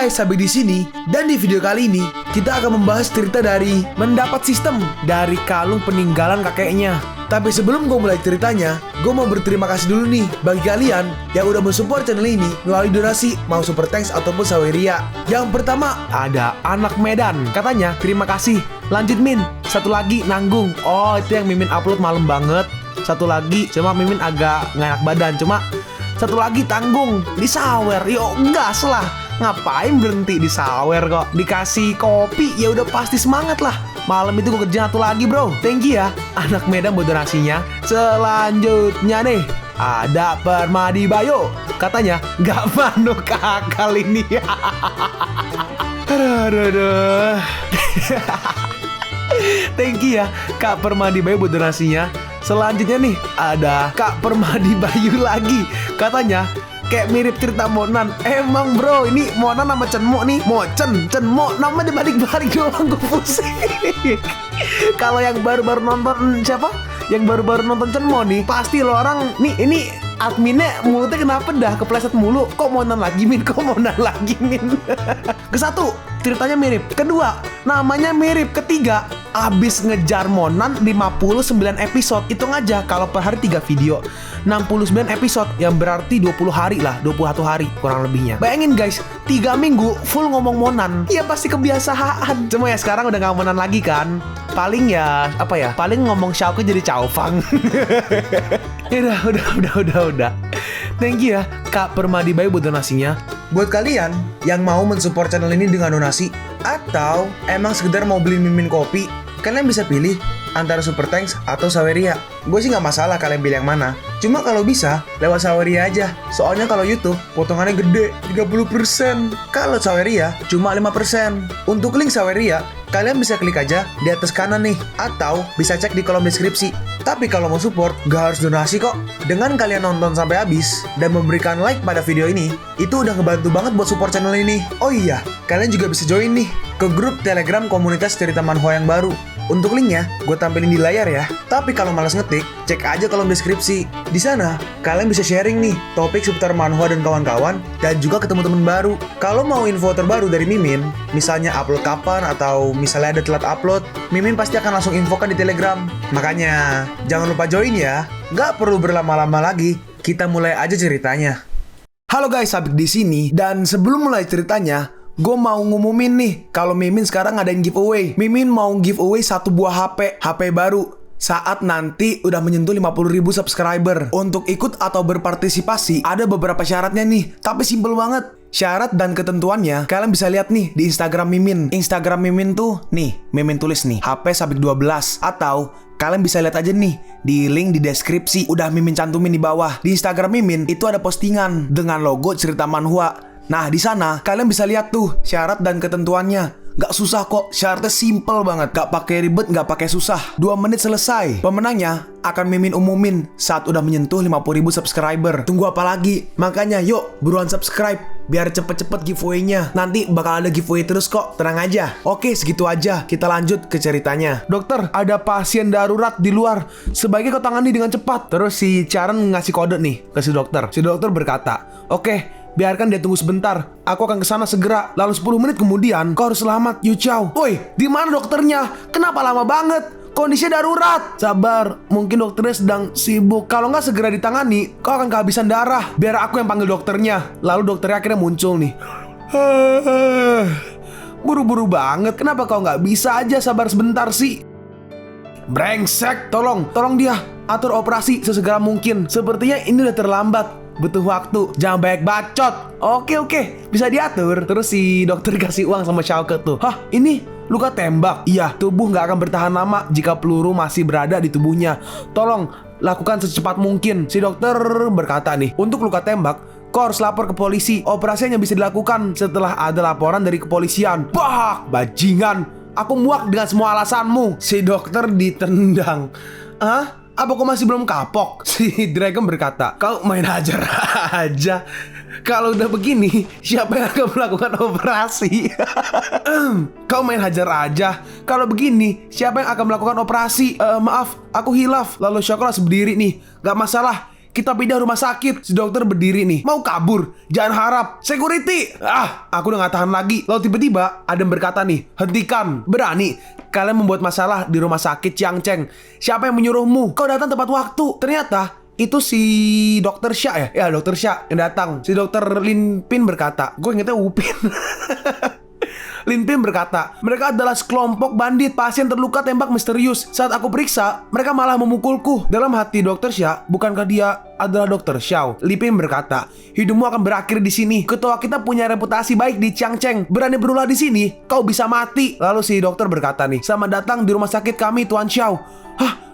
guys, sampai di sini. Dan di video kali ini kita akan membahas cerita dari mendapat sistem dari kalung peninggalan kakeknya. Tapi sebelum gue mulai ceritanya, gue mau berterima kasih dulu nih bagi kalian yang udah mensupport channel ini melalui donasi, mau super thanks ataupun saweria. Yang pertama ada anak Medan, katanya terima kasih. Lanjut Min, satu lagi nanggung. Oh itu yang Mimin upload malam banget. Satu lagi cuma Mimin agak nggak enak badan, cuma satu lagi tanggung, disawer. Yo gas lah, ngapain berhenti disawer kok. Dikasih kopi ya udah pasti semangat lah. Malam itu gue kerja satu lagi bro. Thank you ya anak Medan buat donasinya. Selanjutnya nih ada Permadi Bayo, katanya gak manuk akal ini. Aduh. Thank you ya Kak Permadi Bayu buat donasinya. Selanjutnya nih ada Kak Permadi Bayu lagi, katanya kayak mirip cerita Monan. Emang bro, ini Monan sama Cenmo nih. Cenmo, nama dibalik-balik doang, gue pusing. Kalau yang baru-baru nonton siapa? Yang baru-baru nonton Cenmo nih, pasti lo orang nih ini adminnya mulutnya kenapa dah kepleset mulu. Kok Monan lagi Min? Kesatu, ceritanya mirip. Kedua, namanya mirip. Ketiga, abis ngejar Monan 59 episode. Hitung aja kalau per hari 3 video 69 episode, yang berarti 20 hari lah, 21 hari kurang lebihnya. Bayangin guys, 3 minggu full ngomong Monan. Ya pasti kebiasaan. Cuma ya sekarang udah gak Monan lagi kan. Paling ya, apa ya, paling ngomong Xiaoke jadi Chaofang. Ya udah. Thank you ya Kak Permadi Bayu buat donasinya. Buat kalian yang mau mensupport channel ini dengan donasi, atau emang sekedar mau beli mimin kopi, kalian bisa pilih antara super thanks atau saweria. Gue sih gak masalah kalian pilih yang mana. Cuma kalau bisa lewat saweria aja. Soalnya kalau YouTube potongannya gede, 30%. Kalau saweria cuma 5%. Untuk link saweria kalian bisa klik aja di atas kanan nih, atau bisa cek di kolom deskripsi. Tapi kalau mau support, gak harus donasi kok. Dengan kalian nonton sampai habis dan memberikan like pada video ini, itu udah ngebantu banget buat support channel ini. Oh iya, kalian juga bisa join nih ke grup Telegram komunitas cerita manhwa yang baru. Untuk linknya, gue tampilin di layar ya. Tapi kalau malas ngetik, cek aja kolom deskripsi. Di sana, kalian bisa sharing nih topik seputar manhwa dan kawan-kawan, dan juga ketemu teman baru. Kalau mau info terbaru dari Mimin, misalnya upload kapan atau misalnya ada telat upload, Mimin pasti akan langsung infokan di Telegram. Makanya, jangan lupa join ya. Gak perlu berlama-lama lagi, kita mulai aja ceritanya. Halo guys, Sabik di sini, dan sebelum mulai ceritanya, gue mau ngumumin nih kalau Mimin sekarang ngadain giveaway. Mimin mau giveaway satu buah HP baru saat nanti udah menyentuh 50.000 subscriber. Untuk ikut atau berpartisipasi ada beberapa syaratnya nih, tapi simple banget. Syarat dan ketentuannya kalian bisa lihat nih di Instagram Mimin. Instagram Mimin tuh nih, Mimin tulis nih HP Sabik 12, atau kalian bisa lihat aja nih di link di deskripsi, udah Mimin cantumin di bawah. Di Instagram Mimin itu ada postingan dengan logo cerita manhwa. Nah di sana kalian bisa lihat tuh syarat dan ketentuannya. Gak susah kok, syaratnya simple banget. Gak pakai ribet, gak pakai susah. 2 menit selesai. Pemenangnya akan Mimin umumin saat udah menyentuh 50.000 subscriber. Tunggu apa lagi? Makanya yuk buruan subscribe biar cepet-cepet giveaway-nya. Nanti bakal ada giveaway terus kok, tenang aja. Oke segitu aja, kita lanjut ke ceritanya. Dokter, ada pasien darurat di luar, sebaiknya kau tangani dengan cepat. Terus si Charon ngasih kode nih ke si dokter. Si dokter berkata, oke, biarkan dia tunggu sebentar. Aku akan kesana segera. Lalu 10 menit kemudian, kau harus selamat, Yu Chao. Woi, di mana dokternya? Kenapa lama banget? Kondisinya darurat. Sabar, mungkin dokternya sedang sibuk. Kalau nggak segera ditangani, kau akan kehabisan darah. Biar aku yang panggil dokternya. Lalu dokternya akhirnya muncul nih. Buru-buru banget. Kenapa kau nggak bisa aja sabar sebentar sih? Brengsek, tolong dia atur operasi sesegera mungkin. Sepertinya ini udah terlambat. Butuh waktu, jangan banyak bacot. Oke, bisa diatur. Terus si dokter kasih uang sama Xiaoke tuh. Hah, ini luka tembak? Iya, tubuh nggak akan bertahan lama jika peluru masih berada di tubuhnya. Tolong lakukan secepat mungkin. Si dokter berkata nih, untuk luka tembak kau harus lapor ke polisi. Operasi hanya bisa dilakukan setelah ada laporan dari kepolisian. Bah, bajingan, aku muak dengan semua alasanmu. Si dokter ditendang. Hah? Apa kau masih belum kapok? Si Dragon berkata, kau main hajar aja. Kalau udah begini, siapa yang akan melakukan operasi? Kau main hajar aja. Kalau begini, siapa yang akan melakukan operasi? Maaf, aku hilaf. Lalu Syokol langsung berdiri nih. Gak masalah, kita pindah rumah sakit. Si dokter berdiri nih, mau kabur. Jangan harap. Security. Aku udah gak tahan lagi. Lalu tiba-tiba Adam berkata nih, hentikan. Berani kalian membuat masalah di rumah sakit Chiang Cheng. Siapa yang menyuruhmu? Kau datang tepat waktu. Ternyata itu si dokter Sha ya? Ya, dokter Sha yang datang. Si dokter Lin Pin berkata, gue ingetnya Upin. Lin Pin berkata, mereka adalah sekelompok bandit. Pasien terluka tembak misterius. Saat aku periksa, mereka malah memukulku. Dalam hati dokter Sha, bukankah dia adalah dokter Xiao? Lin Pin berkata, hidupmu akan berakhir di sini. Ketua kita punya reputasi baik di Chiang Cheng. Berani berulah di sini, kau bisa mati. Lalu si dokter berkata nih, selamat datang di rumah sakit kami, Tuan Xiao.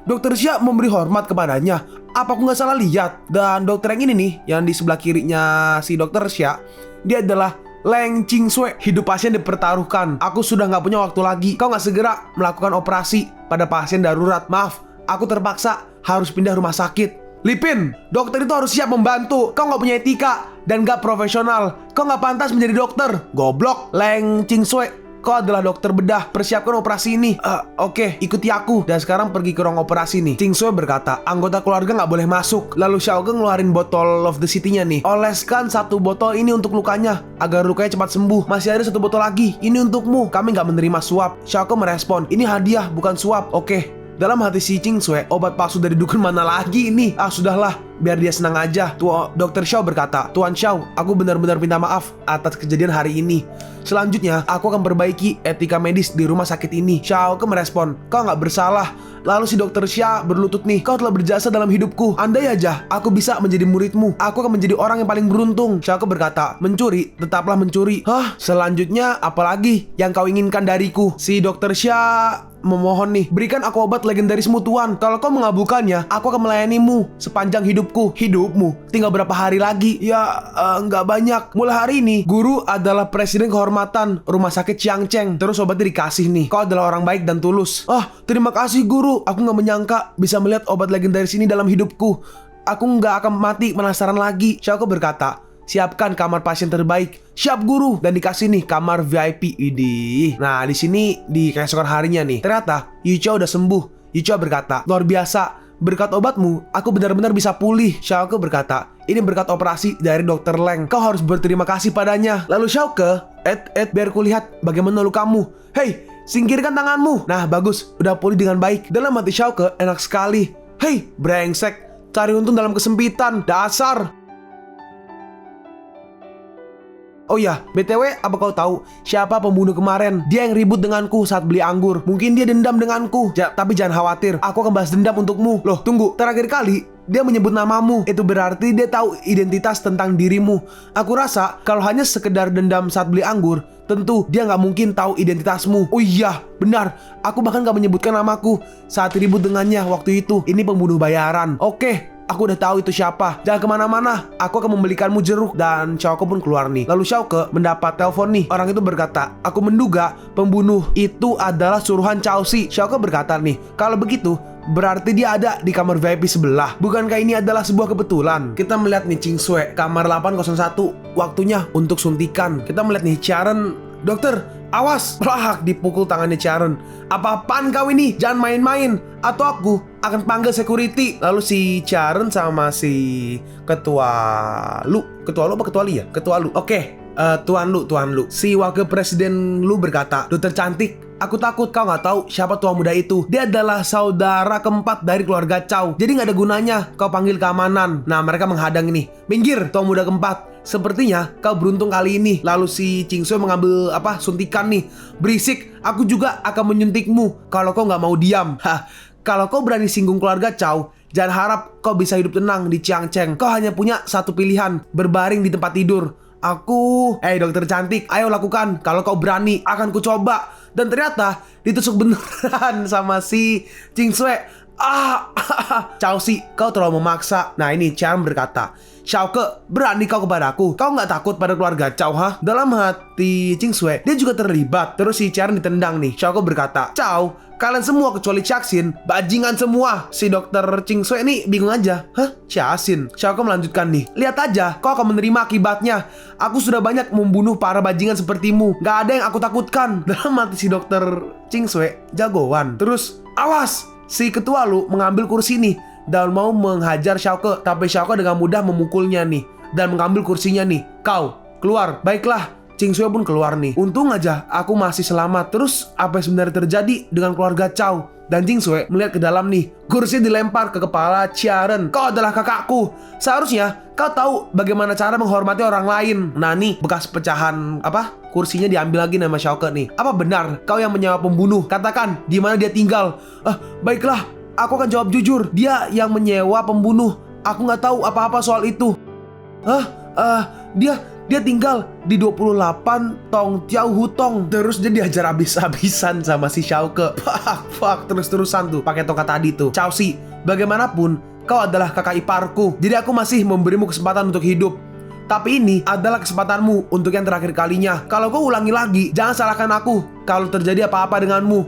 Dokter Xia memberi hormat kepadanya. Apa aku nggak salah lihat? Dan dokter yang ini nih, yang di sebelah kirinya si dokter Xia, dia adalah Leng Qingsui. Hidup pasien dipertaruhkan. Aku sudah nggak punya waktu lagi. Kau nggak segera melakukan operasi pada pasien darurat. Maaf, aku terpaksa harus pindah rumah sakit. Lipin, dokter itu harus siap membantu. Kau nggak punya etika dan nggak profesional. Kau nggak pantas menjadi dokter. Goblok. Leng Qingsui, kau adalah dokter bedah, persiapkan operasi ini. Oke, ikuti aku. Dan sekarang pergi ke ruang operasi nih. Qingsui berkata, anggota keluarga nggak boleh masuk. Lalu Xiao Ge ngeluarin botol of the city-nya nih. Oleskan satu botol ini untuk lukanya, agar lukanya cepat sembuh. Masih ada satu botol lagi, ini untukmu. Kami nggak menerima suap. Xiao Ge merespon, ini hadiah bukan suap. Oke. Dalam hati si Qingsui, obat palsu dari dukun mana lagi ini? Sudahlah, biar dia senang aja. Dokter Xiao berkata, Tuan Xiao, aku benar-benar minta maaf atas kejadian hari ini. Selanjutnya, aku akan perbaiki etika medis di rumah sakit ini. Xiao Ge merespon, kau nggak bersalah. Lalu si dokter Xia berlutut nih, kau telah berjasa dalam hidupku. Andai aja aku bisa menjadi muridmu, aku akan menjadi orang yang paling beruntung. Xiao Ge berkata, mencuri, tetaplah mencuri. Selanjutnya, apalagi yang kau inginkan dariku? Si dokter Xia memohon nih, berikan aku obat legendarismu Tuan. Kalau kau mengabulkannya, aku akan melayanimu sepanjang hidupku. Hidupmu tinggal berapa hari lagi? Ya, nggak banyak. Mulai hari ini, guru adalah presiden kehormatan rumah sakit Chiang Cheng. Terus obatnya dikasih nih. Kau adalah orang baik dan tulus. Terima kasih guru. Aku nggak menyangka bisa melihat obat legendaris ini dalam hidupku. Aku nggak akan mati penasaran lagi. Xiao Ge berkata, siapkan kamar pasien terbaik. Siap guru. Dan dikasih nih kamar VIP. Idih. Nah, di sini di keesokan harinya nih, ternyata Yu Chao udah sembuh. Yu Chao berkata, luar biasa. Berkat obatmu, aku benar-benar bisa pulih. Xiao Ge berkata, ini berkat operasi dari dokter Leng. Kau harus berterima kasih padanya. Lalu Xiao Ge, biar kulihat bagaimana lukamu. Hei, singkirkan tanganmu. Nah, bagus. Udah pulih dengan baik. Dalam hati Xiao Ge, enak sekali. Hei, brengsek. Cari untung dalam kesempitan. Dasar. Oh ya, BTW, apa kau tahu siapa pembunuh kemarin? Dia yang ribut denganku saat beli anggur. Mungkin dia dendam denganku. Tapi jangan khawatir, aku akan balas dendam untukmu. Loh, tunggu. Terakhir kali dia menyebut namamu. Itu berarti dia tahu identitas tentang dirimu. Aku rasa kalau hanya sekedar dendam saat beli anggur, tentu dia nggak mungkin tahu identitasmu. Oh iya, benar. Aku bahkan nggak menyebutkan namaku saat ribut dengannya waktu itu. Ini pembunuh bayaran. Oke. Aku udah tahu itu siapa. Jangan kemana-mana. Aku akan membelikanmu jeruk. Dan Xiao Ge pun keluar nih. Lalu Xiao Ge mendapat telepon nih. Orang itu berkata, aku menduga pembunuh itu adalah suruhan Cao Si. Xiao Ge berkata nih, kalau begitu berarti dia ada di kamar VIP sebelah. Bukankah ini adalah sebuah kebetulan? Kita melihat nih Qingsui, kamar 801. Waktunya untuk suntikan. Kita melihat nih Sharon. Dokter, awas. Plak, dipukul tangannya Sharon. Apa-apaan kau ini? Jangan main-main, atau aku akan panggil security. Lalu si Sharon sama si Ketua Lu apa Ketua Li ya? Ketua Lu. Oke, Tuan Lu. Si wakil presiden Lu berkata, dokter cantik, aku takut kau nggak tahu siapa tua muda itu. Dia adalah saudara keempat dari keluarga Cao. Jadi nggak ada gunanya kau panggil keamanan. Nah, mereka menghadang ini. Minggir, tua muda keempat. Sepertinya kau beruntung kali ini. Lalu si Qingsui mengambil suntikan nih. Berisik, aku juga akan menyuntikmu kalau kau nggak mau diam. Kalau kau berani singgung keluarga Cao, jangan harap kau bisa hidup tenang di Chiang Cheng. Kau hanya punya satu pilihan, berbaring di tempat tidur. Dokter cantik, ayo lakukan. Kalau kau berani, akan ku coba. Dan ternyata ditusuk beneran sama si Qingsui. Cao Si, kau terlalu memaksa. Nah, ini Sharon berkata, Xiao Ge, berani kau kepadaku? Kau nggak takut pada keluarga Cao, Dalam hati Qingsui, dia juga terlibat. Terus si Sharon ditendang nih. Xiao Ge berkata, Cao, kalian semua kecuali Caxin, bajingan semua. Si dokter Qingsui ini bingung aja. Caxin. Xiao Ge melanjutkan nih. Lihat aja, kau akan menerima akibatnya. Aku sudah banyak membunuh para bajingan sepertimu. Gak ada yang aku takutkan. Dalam hati si dokter Qingsui, jagoan. Terus, awas. Si ketua Lu mengambil kursi nih dan mau menghajar Xiaoke. Tapi Xiaoke dengan mudah memukulnya nih dan mengambil kursinya nih. Kau keluar. Baiklah, Ching Sui pun keluar nih. Untung aja aku masih selamat. Terus apa yang sebenarnya terjadi dengan keluarga Chow? Dan Ching Sui melihat ke dalam nih. Kursi dilempar ke kepala Chiaren. Kau adalah kakakku. Seharusnya kau tahu bagaimana cara menghormati orang lain. Nah nih, bekas pecahan kursinya diambil lagi nama Xiaoke nih. Apa benar kau yang menyewa pembunuh? Katakan di mana dia tinggal. Baiklah, aku akan jawab jujur. Dia yang menyewa pembunuh. Aku nggak tahu apa-apa soal itu. Dia tinggal di 28 Tong Tiao Hutong. Terus dia diajar habis-habisan sama si Xiaoke. Fuck, terus-terusan tuh pakai tongkat tadi tuh. Chow Si, bagaimanapun kau adalah kakak iparku. Jadi aku masih memberimu kesempatan untuk hidup. Tapi ini adalah kesempatanmu untuk yang terakhir kalinya. Kalau kau ulangi lagi, jangan salahkan aku kalau terjadi apa-apa denganmu.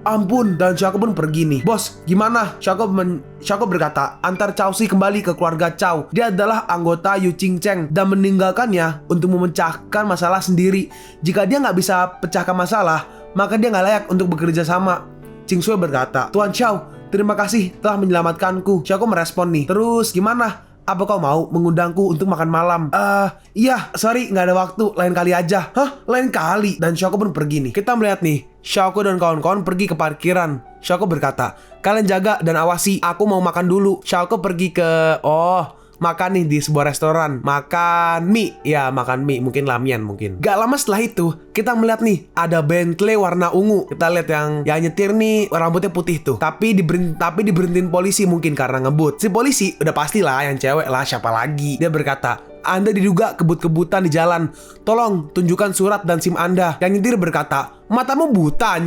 Ampun. Dan Xiaoke pun pergi nih. Bos, gimana? Xiaoke berkata, antar Chow Si kembali ke keluarga Chow. Dia adalah anggota Yu Ching Cheng dan meninggalkannya untuk memecahkan masalah sendiri. Jika dia nggak bisa pecahkan masalah, maka dia nggak layak untuk bekerja sama. Ching Sui berkata, Tuan Chow, terima kasih telah menyelamatkanku. Xiaoke merespon nih. Terus gimana? Apa kau mau mengundangku untuk makan malam? Iya, sorry, nggak ada waktu. Lain kali aja. Lain kali. Dan Xiaoke pun pergi nih. Kita melihat nih, Xiaoke dan kawan-kawan pergi ke parkiran. Xiaoke berkata, kalian jaga dan awasi. Aku mau makan dulu. Xiaoke pergi ke... makan nih di sebuah restoran. Makan mie. Ya, makan mie. Mungkin lamian mungkin. Gak lama setelah itu, kita melihat nih, ada Bentley warna ungu. Kita lihat yang nyetir nih, rambutnya putih tuh. Tapi diberhentiin polisi mungkin karena ngebut. Si polisi udah pastilah yang cewek lah, siapa lagi. Dia berkata, Anda diduga kebut-kebutan di jalan. Tolong tunjukkan surat dan SIM Anda. Yang nyetir berkata, matamu buta.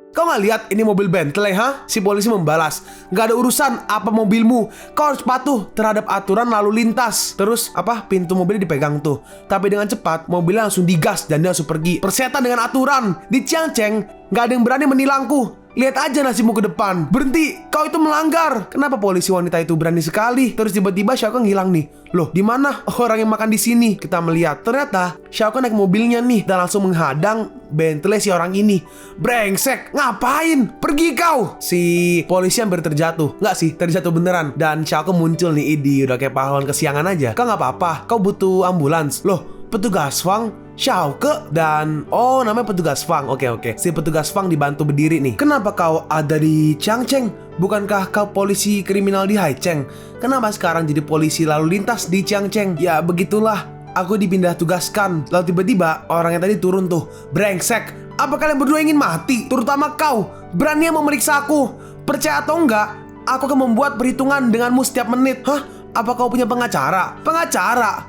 Kau gak lihat ini mobil Bentley, Si polisi membalas, gak ada urusan apa mobilmu. Kau harus patuh terhadap aturan lalu lintas. Terus pintu mobilnya dipegang tuh. Tapi dengan cepat mobilnya langsung digas dan dia langsung pergi. Persetan dengan aturan. Di Changcheng gak ada yang berani menilangku. Lihat aja nasibmu ke depan. Berhenti, kau itu melanggar. Kenapa polisi wanita itu berani sekali? Terus tiba-tiba Xiaoke ngilang nih. Loh, di mana orang yang makan di sini? Kita melihat, ternyata Xiaoke naik mobilnya nih dan langsung menghadang Bentley si orang ini. Brengsek, ngapain? Pergi kau! Si polisi hampir terjatuh. Nggak sih, terjatuh beneran. Dan Xiaoke muncul nih, udah kayak pahlawan kesiangan aja. Kau nggak apa-apa, kau butuh ambulans. Loh, petugas Fang, Xiaoke dan namanya petugas Fang. Oke. Si petugas Fang dibantu berdiri nih. Kenapa kau ada di Changcheng? Bukankah kau polisi kriminal di Haicheng? Kenapa sekarang jadi polisi lalu lintas di Changcheng? Ya begitulah, aku dipindah tugaskan. Lalu tiba-tiba orang yang tadi turun tuh. Brengsek, apa kalian berdua ingin mati? Terutama kau, berani yang memeriksa aku. Percaya atau enggak, aku akan membuat perhitungan denganmu setiap menit. Apa kau punya pengacara? Pengacara?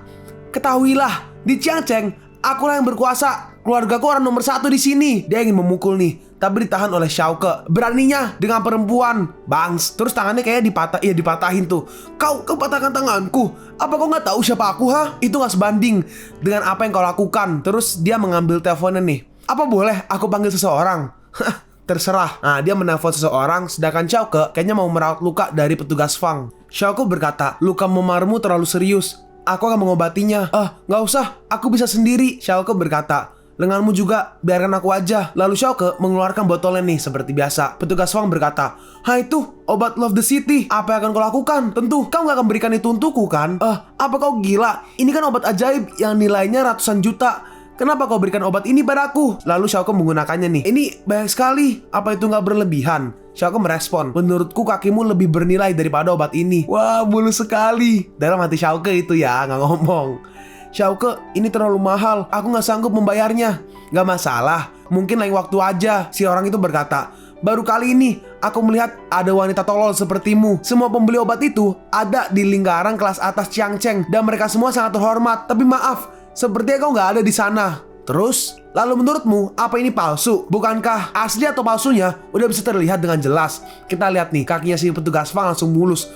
Ketahuilah, di Changcheng akulah yang berkuasa. Keluargaku orang nomor 1 di sini. Dia ingin memukul nih, tapi ditahan oleh Xiaoke. Beraninya dengan perempuan. Bangs. Terus tangannya kayak dipatahin tuh. Kau patahkan tanganku. Apa kau nggak tahu siapa aku, Itu nggak sebanding dengan apa yang kau lakukan. Terus dia mengambil teleponnya nih. Apa boleh aku panggil seseorang? Terserah. Nah, dia menelpon seseorang, sedangkan Xiaoke kayaknya mau merawat luka dari petugas Fang. Xiaoke berkata, luka memarmu terlalu serius. Aku akan mengobatinya. Nggak usah, aku bisa sendiri. Xiaoke berkata, lenganmu juga, biarkan aku aja. Lalu Xiaoke mengeluarkan botolnya nih seperti biasa. Petugas Fang berkata, itu obat Love the City. Apa yang akan kau lakukan? Tentu kau nggak akan berikan itu untukku kan? Apa kau gila? Ini kan obat ajaib yang nilainya ratusan juta. Kenapa kau berikan obat ini padaku? Lalu Xiaoke menggunakannya nih. Ini banyak sekali. Apa itu nggak berlebihan? Xiaoke merespon, menurutku kakimu lebih bernilai daripada obat ini. Wah, mulus sekali. Dalam hati Xiaoke itu ya, nggak ngomong. Xiaoke, ini terlalu mahal. Aku nggak sanggup membayarnya. Nggak masalah, mungkin lain waktu aja. Si orang itu berkata, baru kali ini aku melihat ada wanita tolol sepertimu. Semua pembeli obat itu ada di lingkaran kelas atas Changcheng dan mereka semua sangat terhormat. Tapi maaf, sepertinya kau nggak ada di sana. Terus, lalu menurutmu apa ini palsu? Bukankah asli atau palsunya udah bisa terlihat dengan jelas? Kita lihat nih, kakinya si petugas Fang langsung mulus.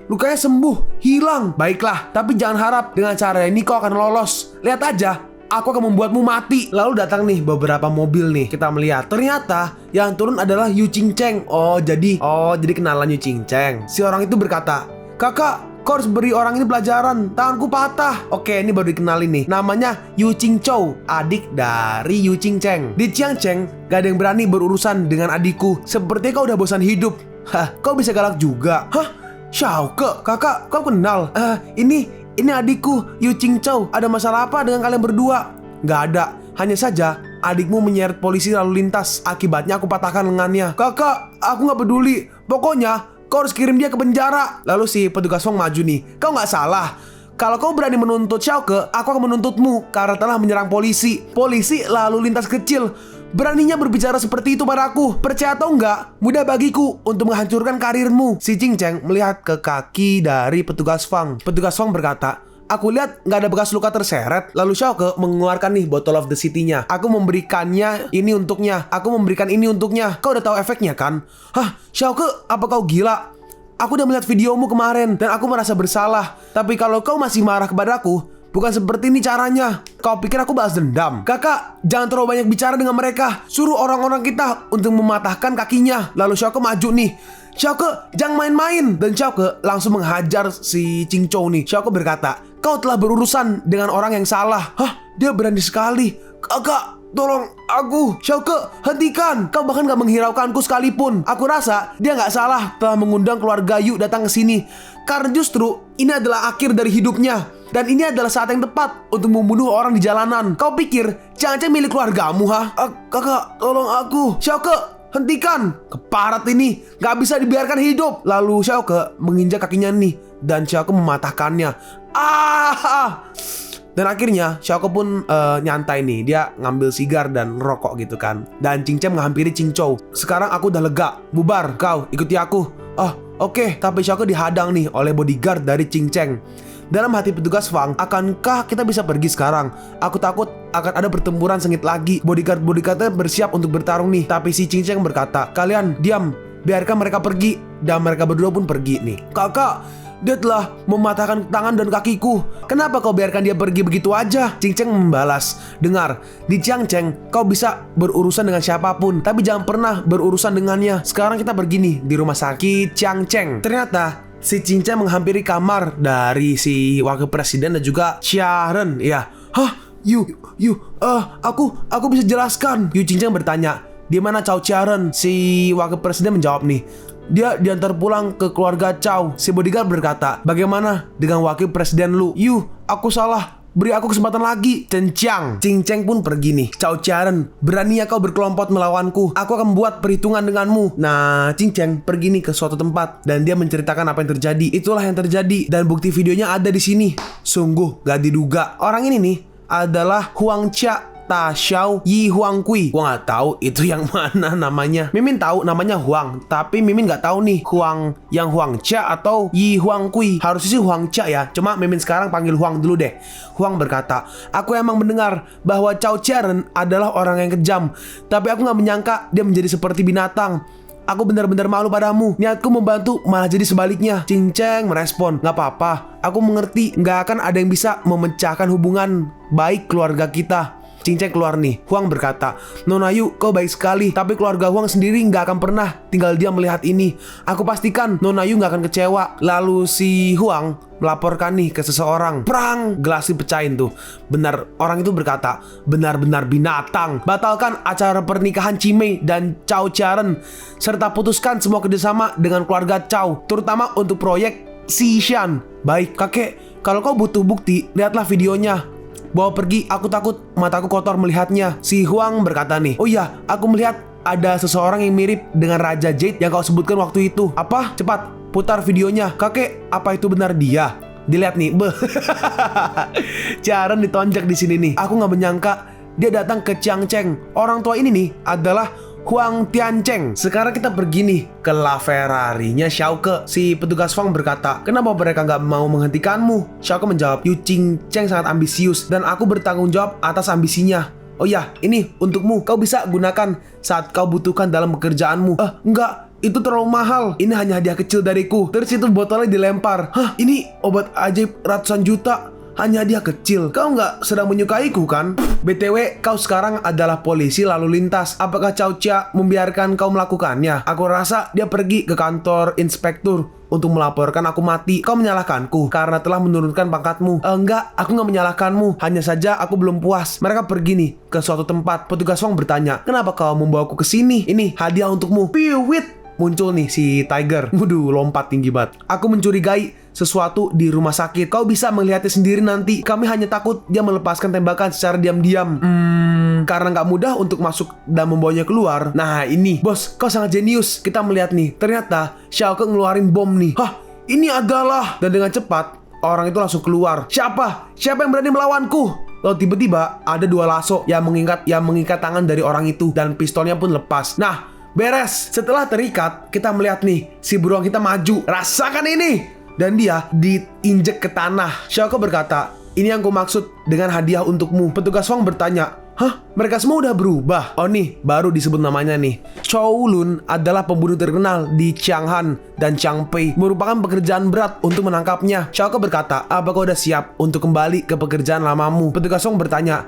Lukanya sembuh, hilang. Baiklah, tapi jangan harap dengan cara ini kau akan lolos. Lihat aja, aku akan membuatmu mati. Lalu datang nih beberapa mobil nih. Kita melihat, ternyata yang turun adalah Yu Ching Cheng. Jadi kenalan Yu Ching Cheng. Si orang itu berkata, kakak, kau harus beri orang ini pelajaran. Tanganku patah. Oke, ini baru dikenalin nih. Namanya Yu Ching Chow, adik dari Yu Ching Cheng. Di Changcheng gak ada yang berani berurusan dengan adikku. Sepertinya kau udah bosan hidup. Hah, kau bisa galak juga? Hah? Xiaoke, kakak, kau kenal? Ini adikku, Yu Qingzhou. Ada masalah apa dengan kalian berdua? Nggak ada, hanya saja adikmu menyeret polisi lalu lintas. Akibatnya aku patahkan lengannya. Kakak, aku nggak peduli. Pokoknya, kau harus kirim dia ke penjara. Lalu si petugas Wong maju nih. Kau nggak salah. Kalau kau berani menuntut Xiaoke, aku akan menuntutmu karena telah menyerang polisi. Polisi lalu lintas kecil. Beraninya berbicara seperti itu padaku. Percaya atau enggak, mudah bagiku untuk menghancurkan karirmu. Si Qingcheng melihat ke kaki dari petugas Fang. Petugas Fang berkata, aku lihat nggak ada bekas luka terseret. Lalu Xiaoke mengeluarkan nih bottle of the city-nya. Aku memberikannya ini untuknya. Aku memberikan ini untuknya. Kau udah tahu efeknya kan? Hah, Xiaoke, apa kau gila? Aku udah melihat videomu kemarin dan aku merasa bersalah. Tapi kalau kau masih marah kepadaku, bukan seperti ini caranya. Kau pikir aku balas dendam? Kakak, jangan terlalu banyak bicara dengan mereka. Suruh orang-orang kita untuk mematahkan kakinya. Lalu Xiaoke maju nih. Xiaoke, jangan main-main. Dan Xiaoke langsung menghajar si Qingzhou nih. Xiaoke berkata, kau telah berurusan dengan orang yang salah. Hah, dia berani sekali. Kakak, tolong aku. Xiaoke, hentikan. Kau bahkan gak menghiraukanku sekalipun. Aku rasa dia gak salah telah mengundang keluarga Yu datang ke sini. Karena justru ini adalah akhir dari hidupnya. Dan ini adalah saat yang tepat untuk membunuh orang di jalanan. Kau pikir jangan-jangan milik keluargamu, ha? Kakak, tolong aku. Xiaoke, hentikan. Keparat ini gak bisa dibiarkan hidup. Lalu Xiaoke menginjak kakinya nih. Dan Xiaoke mematahkannya. Dan akhirnya Xiaoke pun nyantai nih. Dia ngambil sigar dan rokok gitu kan. Dan Qingcheng menghampiri Qingzhou. Sekarang aku udah lega. Bubar, kau ikuti aku. Oke. Tapi Xiaoke dihadang nih oleh bodyguard dari Qingcheng. Dalam hati petugas Fang, akankah kita bisa pergi sekarang? Aku takut akan ada pertempuran sengit lagi. Bodyguard-bodyguardnya bersiap untuk bertarung nih. Tapi si Qingcheng berkata, kalian diam, biarkan mereka pergi. Dan mereka berdua pun pergi nih. Kakak, dia telah mematahkan tangan dan kakiku. Kenapa kau biarkan dia pergi begitu aja? Qingcheng membalas, dengar, di Jiangcheng kau bisa berurusan dengan siapapun, tapi jangan pernah berurusan dengannya. Sekarang kita pergi nih di rumah sakit Jiangcheng. Ternyata si Qingcheng menghampiri kamar dari si wakil presiden dan juga Xia Ren. Ya, aku bisa jelaskan. Yu Qingcheng bertanya, di mana Cao Qiaren? Si wakil presiden menjawab nih, dia diantar pulang ke keluarga Cao. Si bodyguard berkata, bagaimana dengan wakil presiden lu? Yu, aku salah. Beri aku kesempatan lagi. Cenciang. Qingcheng pun pergi nih. Cao Qiaren, beraninya kau berkelompok melawanku. Aku akan membuat perhitungan denganmu. Nah, Qingcheng pergi nih ke suatu tempat dan dia menceritakan apa yang terjadi. Itulah yang terjadi dan bukti videonya ada di sini. Sungguh gak diduga. Orang ini nih adalah Huang Xia Ta Xiao Yi Huang Kui. Gua nggak tahu itu yang mana namanya. Mimin tahu namanya Huang, tapi Mimin nggak tahu nih Huang yang Huang Xia atau Yi Huang Kui. Harusnya sih Huang Xia ya. Cuma Mimin sekarang panggil Huang dulu deh. Huang berkata, aku emang mendengar bahwa Cao Qiaren adalah orang yang kejam, tapi aku nggak menyangka dia menjadi seperti binatang. Aku benar-benar malu padamu. Niatku membantu malah jadi sebaliknya. Qingcheng merespon, gak apa-apa. Aku mengerti gak akan ada yang bisa memecahkan hubungan baik keluarga kita. Qingcheng keluar nih. Huang berkata, Nona Yu, kau baik sekali, tapi keluarga Huang sendiri gak akan pernah tinggal diam melihat ini. Aku pastikan Nona Yu gak akan kecewa. Lalu si Huang melaporkan nih ke seseorang. Perang, gelas dipecahin tuh. Benar, orang itu berkata, benar-benar binatang. Batalkan acara pernikahan Cimei dan Cao Qiaren, serta putuskan semua kerjasama dengan keluarga Cao, terutama untuk proyek Xishan. Baik, kakek, kalau kau butuh bukti, lihatlah videonya. Bawa pergi, aku takut mataku kotor melihatnya. Si Huang berkata nih, oh iya, aku melihat ada seseorang yang mirip dengan Raja Jade yang kau sebutkan waktu itu. Apa? Cepat, putar videonya. Kakek, apa itu benar dia? Dilihat nih, Qiaren ditonjok di sini nih. Aku nggak menyangka dia datang ke Jiangcheng. Orang tua ini nih adalah Huang Tiancheng. Sekarang kita pergi nih ke La Ferrari-nya Xiaoke. Si petugas Fang berkata, kenapa mereka nggak mau menghentikanmu? Xiaoke menjawab, Yu Qingcheng sangat ambisius dan aku bertanggung jawab atas ambisinya. Oh ya, ini untukmu. Kau bisa gunakan saat kau butuhkan dalam pekerjaanmu. Enggak, itu terlalu mahal. Ini hanya hadiah kecil dariku. Terus itu botolnya dilempar. Ini obat ajaib ratusan juta. Hanya dia kecil. Kau nggak sedang menyukaiku kan? BTW, kau sekarang adalah polisi lalu lintas. Apakah Cao Cia membiarkan kau melakukannya? Aku rasa dia pergi ke kantor inspektur untuk melaporkan aku mati. Kau menyalahkanku karena telah menurunkan pangkatmu. Enggak, aku nggak menyalahkanmu. Hanya saja aku belum puas. Mereka pergi nih ke suatu tempat. Petugas Wang bertanya, kenapa kau membawaku ke sini? Ini hadiah untukmu. Piwit! muncul nih si Tiger. Waduh, lompat tinggi banget. Aku mencurigai sesuatu di rumah sakit. Kau bisa melihatnya sendiri nanti. Kami hanya takut dia melepaskan tembakan secara diam-diam. Karena nggak mudah untuk masuk dan membawanya keluar. Nah ini, bos, kau sangat jenius. Kita melihat nih, ternyata Xiao Ke ngeluarin bom nih. Hah, ini adalah. Dan dengan cepat orang itu langsung keluar. Siapa yang berani melawanku? Lalu tiba-tiba ada 2 lasso yang mengikat tangan dari orang itu, dan pistolnya pun lepas. Nah, beres. Setelah terikat, kita melihat nih si beruang kita maju. Rasakan ini. Dan dia diinjek ke tanah. Xiao Ke berkata, ini yang ku maksud dengan hadiah untukmu. Petugas Wang bertanya, hah? Mereka semua udah berubah? Oh nih, baru disebut namanya nih. Chow Lun adalah pembunuh terkenal di Chang'an dan Changpei. Merupakan pekerjaan berat untuk menangkapnya. Xiao Ke berkata, apa kau udah siap untuk kembali ke pekerjaan lamamu? Petugas Wang bertanya,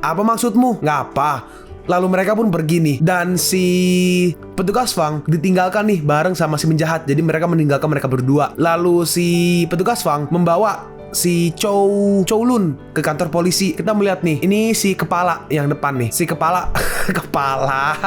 apa maksudmu? Nggak apa. Lalu mereka pun pergi nih. Dan si petugas Wang ditinggalkan nih bareng sama si penjahat. Jadi mereka meninggalkan mereka berdua. Lalu si petugas Wang membawa si Chow Lun ke kantor polisi. Kita melihat nih, ini si kepala yang depan nih. Si kepala kepala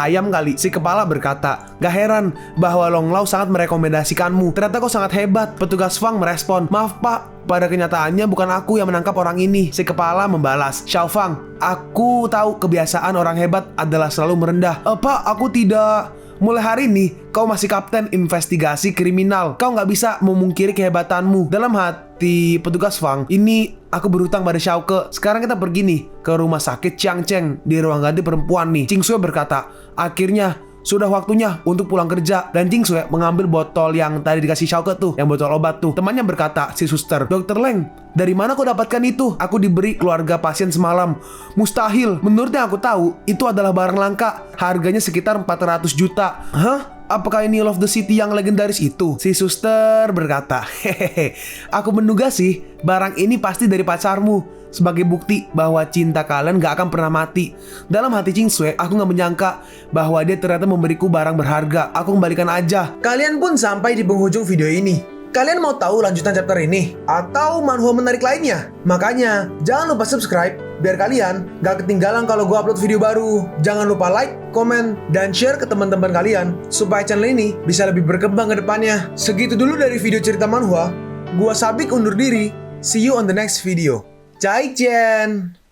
ayam kali. Si kepala berkata, gak heran bahwa Long Lao sangat merekomendasikanmu. Ternyata kau sangat hebat. Petugas Wang merespon, maaf pak, pada kenyataannya bukan aku yang menangkap orang ini. Si kepala membalas, Xiao Fang, aku tahu kebiasaan orang hebat adalah selalu merendah. Pak, aku tidak. Mulai hari ini, kau masih kapten investigasi kriminal. Kau nggak bisa memungkiri kehebatanmu. Dalam hati petugas Wang, ini aku berhutang pada Xiao Ke. Sekarang kita pergi nih ke rumah sakit Changcheng. Di ruang ganti perempuan nih. Ching Sui berkata, akhirnya sudah waktunya untuk pulang kerja. Dan Ching Sui mengambil botol yang tadi dikasih Xiao Ke tuh, yang botol obat tuh. Temannya berkata, si suster, Dokter Leng, dari mana kau dapatkan itu? Aku diberi keluarga pasien semalam. Mustahil. Menurut yang aku tahu, itu adalah barang langka. Harganya sekitar 400 juta. Hah? Apakah ini Love the City yang legendaris itu? Si suster berkata, hehehe, aku menduga sih, barang ini pasti dari pacarmu. Sebagai bukti bahwa cinta kalian gak akan pernah mati. Dalam hati Ching Sui, aku gak menyangka bahwa dia ternyata memberiku barang berharga. Aku kembalikan aja. Kalian pun sampai di penghujung video ini. Kalian mau tahu lanjutan chapter ini? Atau manhwa menarik lainnya? Makanya, jangan lupa subscribe biar kalian gak ketinggalan kalau gue upload video baru. Jangan lupa like, komen, dan share ke teman-teman kalian supaya channel ini bisa lebih berkembang ke depannya. Segitu dulu dari video cerita manhwa. Gua Sabik undur diri. See you on the next video. Zaijian.